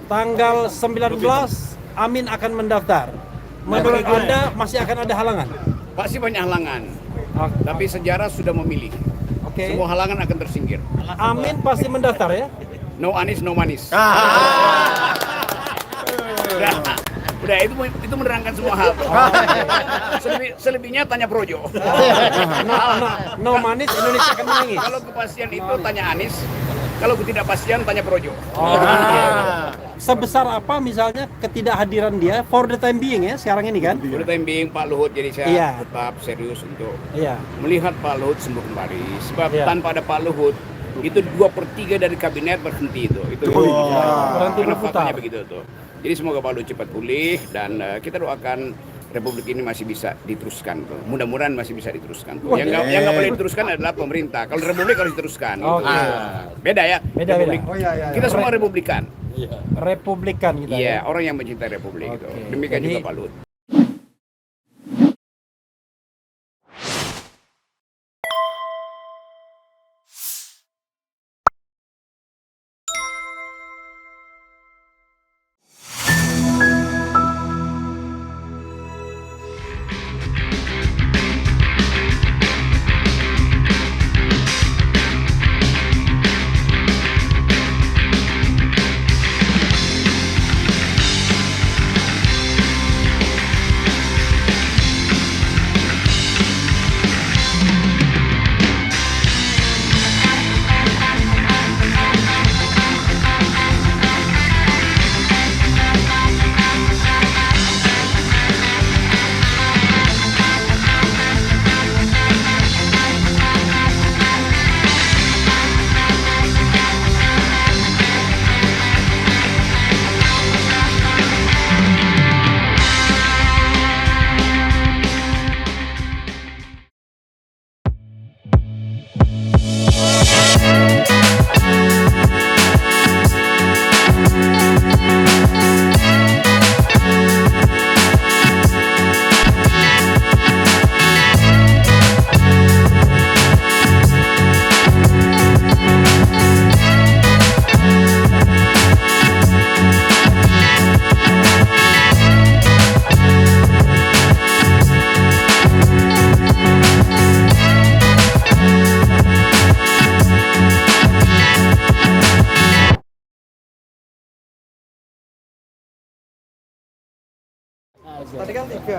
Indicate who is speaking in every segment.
Speaker 1: tanggal 19 Amin akan mendaftar. Menurut Anda masih akan ada halangan?
Speaker 2: Pasti banyak halangan,
Speaker 1: Oke.
Speaker 2: tapi sejarah sudah memilih.
Speaker 1: Oke.
Speaker 2: Semua halangan akan tersingkir.
Speaker 1: Amin pasti mendaftar ya?
Speaker 2: No Anies, no manis. Udah itu menerangkan semua hal. Selebihnya tanya Projo.
Speaker 1: No manis Indonesia akan menangis.
Speaker 2: Kalau kepastian itu tanya Anies, kalau ketidakpastian tanya Projo.
Speaker 1: Sebesar apa misalnya ketidakhadiran dia for the time being ya sekarang ini kan?
Speaker 2: For the time being Pak Luhut, jadi saya
Speaker 1: Iya.
Speaker 2: tetap serius untuk
Speaker 1: Iya.
Speaker 2: melihat Pak Luhut sembuh kembali. Sebab
Speaker 1: Iya.
Speaker 2: tanpa ada Pak Luhut, itu 2/3 dari kabinet berhenti itu.
Speaker 1: Berhenti
Speaker 2: Karena
Speaker 1: berputar.
Speaker 2: faktanya begitu tuh. Jadi semoga Pak Luhut cepat pulih dan kita doakan Republik ini masih bisa diteruskan tuh. Mudah-mudahan masih bisa diteruskan tuh. Yang nggak boleh diteruskan adalah pemerintah. Kalau Republik harus diteruskan.
Speaker 1: Oke.
Speaker 2: Gitu. Beda ya.
Speaker 1: Beda.
Speaker 2: Republik. Kita semua Republikan.
Speaker 1: Republikan kita.
Speaker 2: Iya,
Speaker 1: ya?
Speaker 2: orang yang mencintai Republik itu.
Speaker 1: Oke.
Speaker 2: Demikian
Speaker 1: Jadi-
Speaker 2: juga Pak Luhut.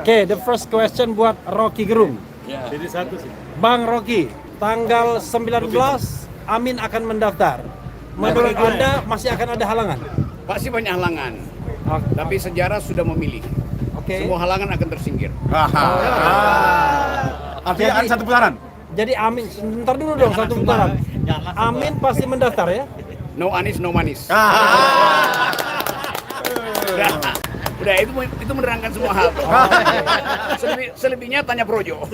Speaker 1: Oke, the first question buat Rocky Gerung.
Speaker 3: Jadi satu sih.
Speaker 1: Bang Rocky, tanggal 19 Amin akan mendaftar. Menurut Anda masih akan ada halangan?
Speaker 2: Pasti banyak halangan,
Speaker 1: Oke.
Speaker 2: tapi sejarah sudah memilih.
Speaker 1: Oke.
Speaker 2: Semua halangan akan tersingkir.
Speaker 3: Artinya ada satu putaran.
Speaker 1: Jadi Amin, sebentar dulu dong satu putaran. Amin pasti mendaftar ya?
Speaker 2: No Anies, no manis. Udah itu menerangkan semua hal. Selebihnya tanya Projo.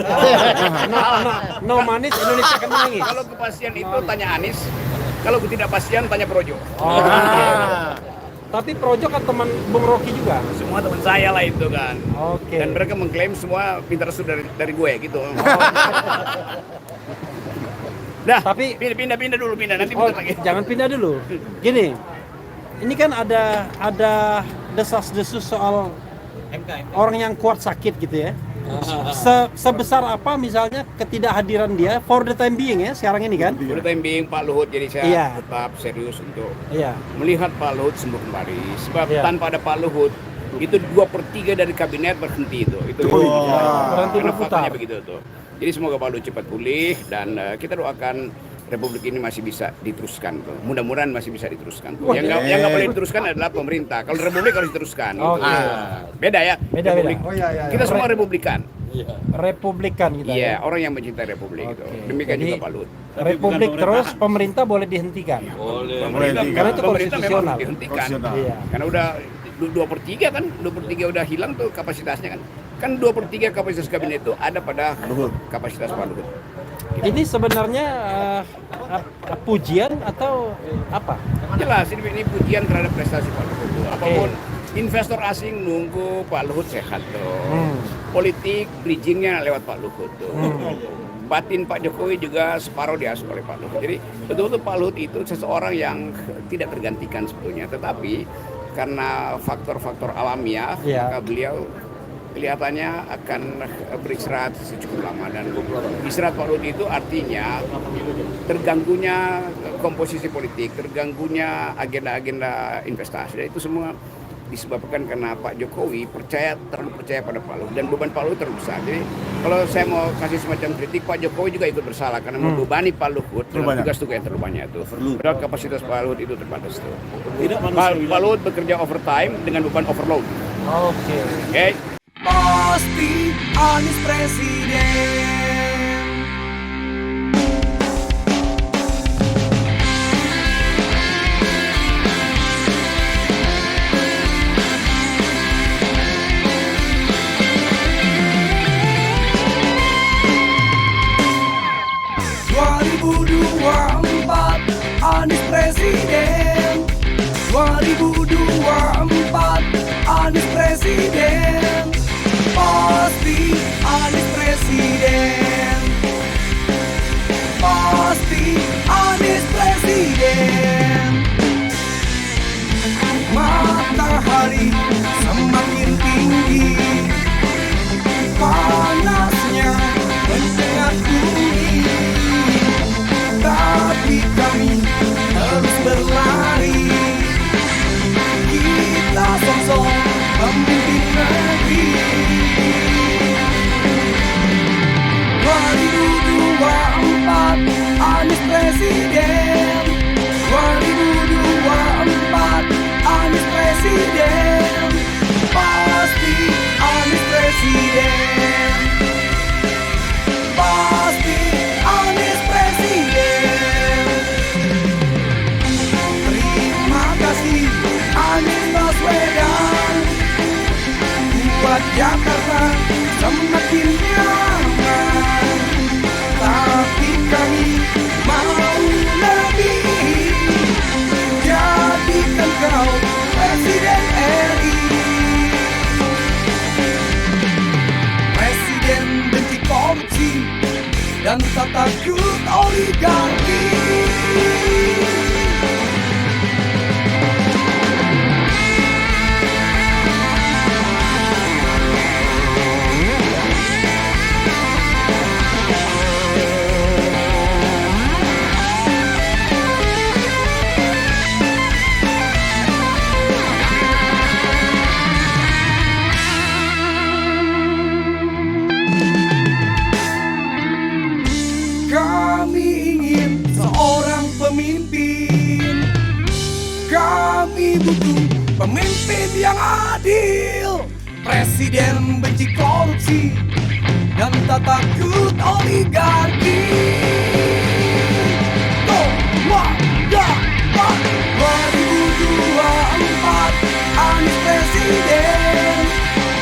Speaker 1: No manis Indonesia akan menangis.
Speaker 2: Kalau kepastian itu tanya Anies, kalau ketidakpastian tanya Projo.
Speaker 1: Tapi Projo kan teman Bung Rocky juga.
Speaker 2: Semua teman saya lah itu kan.
Speaker 1: Oke.
Speaker 2: Dan mereka mengklaim semua pintar restu dari gue gitu. Dah,
Speaker 1: Tapi-
Speaker 2: pindah dulu nanti
Speaker 1: Oh,
Speaker 2: bentar lagi.
Speaker 1: jangan pindah dulu. Gini, ini kan ada desas-desus soal orang yang kuat sakit gitu ya. Sebesar apa misalnya ketidakhadiran dia for the time being ya sekarang ini kan?
Speaker 2: For the time being Pak Luhut, jadi saya
Speaker 1: Iya.
Speaker 2: tetap serius untuk
Speaker 1: Iya.
Speaker 2: melihat Pak Luhut sembuh kembali. Sebab
Speaker 1: Iya.
Speaker 2: tanpa ada Pak Luhut, itu 2/3 dari kabinet berhenti itu.
Speaker 1: Berhenti
Speaker 2: Karena
Speaker 1: berputar.
Speaker 2: faktanya begitu tuh. Jadi semoga Pak Luhut cepat pulih dan kita doakan Republik ini masih bisa diteruskan tuh. Mudah-mudahan masih bisa diteruskan tuh. Yang nggak boleh diteruskan adalah pemerintah. Kalau Republik harus diteruskan. Gitu.
Speaker 1: Oke.
Speaker 2: Beda ya.
Speaker 1: Beda.
Speaker 2: Republik. Kita semua Republikan.
Speaker 1: Republikan kita.
Speaker 2: Iya,
Speaker 1: ya?
Speaker 2: orang yang mencintai Republik itu.
Speaker 1: Oke.
Speaker 2: Demikian
Speaker 1: Jadi,
Speaker 2: juga Pak Luhut.
Speaker 1: Republik terus pemerintah boleh dihentikan. Karena itu
Speaker 2: Pemerintah memang
Speaker 1: konstitusional.
Speaker 2: dihentikan.
Speaker 3: Konstitusional.
Speaker 1: Iya.
Speaker 2: Karena udah 2/3 kan, 2/3 udah hilang tuh kapasitasnya kan. Kan 2/3 kapasitas kabinet itu ada pada kapasitas Pak Luhut.
Speaker 1: Ini sebenarnya pujian atau apa?
Speaker 2: Jelas ini pujian terhadap prestasi Pak Luhut. Apapun investor asing nunggu Pak Luhut sehat tuh. Politik bridgingnya lewat Pak Luhut tuh. Batin Pak Jokowi juga separuh diasuh oleh Pak Luhut. Jadi betul-betul Pak Luhut itu seseorang yang tidak tergantikan sebetulnya. Tetapi karena faktor-faktor alamiah,
Speaker 1: Ya.
Speaker 2: maka beliau kelihatannya akan beristirahat cukup lama. Dan istirahat Pak Luhut itu artinya terganggunya komposisi politik, terganggunya agenda-agenda investasi. Dan itu semua disebabkan karena Pak Jokowi terlalu percaya pada Pak Luhut, dan beban Pak Luhut terlalu besar. Jadi kalau saya mau kasih semacam kritik, Pak Jokowi juga ikut bersalah karena membebani Pak Luhut dengan tugas-tugas yang terlalu banyak itu. Padahal kapasitas Pak Luhut itu terbatas tuh. Pak Luhut bekerja overtime dengan beban overload.
Speaker 1: Oke.
Speaker 2: Oke.
Speaker 4: Pasti Anies Presiden. 2024 Anies Presiden. 2024 Anies Presiden. Pasti Anies Presiden. Pasti Anies Presiden. Matahari semakin tinggi, panasnya menyengat bumi, tapi kami terus berlari. Kita sosok pemimpin negeri. 2024 Anies Presiden. 2024 Anies Presiden. Pasti Anies Presiden. Pasti Anies Presiden. Terima kasih Anies Baswedan, buat Jakarta semakin nyaman. Tapi kami mau lebih, jadikan kau Presiden RI. Presiden benci korupsi dan tak takut oligarki. Kami ingin seorang pemimpin. Kami butuh pemimpin yang adil. Presiden benci korupsi dan tak takut oligarki. Dapat 2024 Anies Presiden.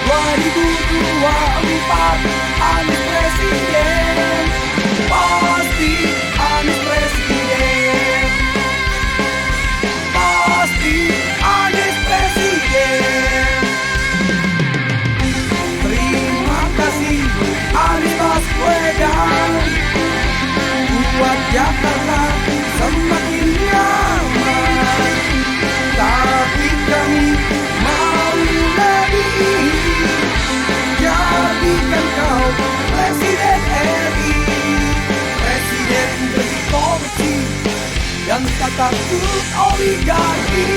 Speaker 4: 2024 Anies Presiden. Pasti Anies Presiden. Pasti Anies Presiden. Terima kasih Anies Baswedan, buat Jakarta semakin nyaman. Tapi kami mau lebih, jadikan kau Presiden RI. Presiden benci korupsi dan tak takut oligarki.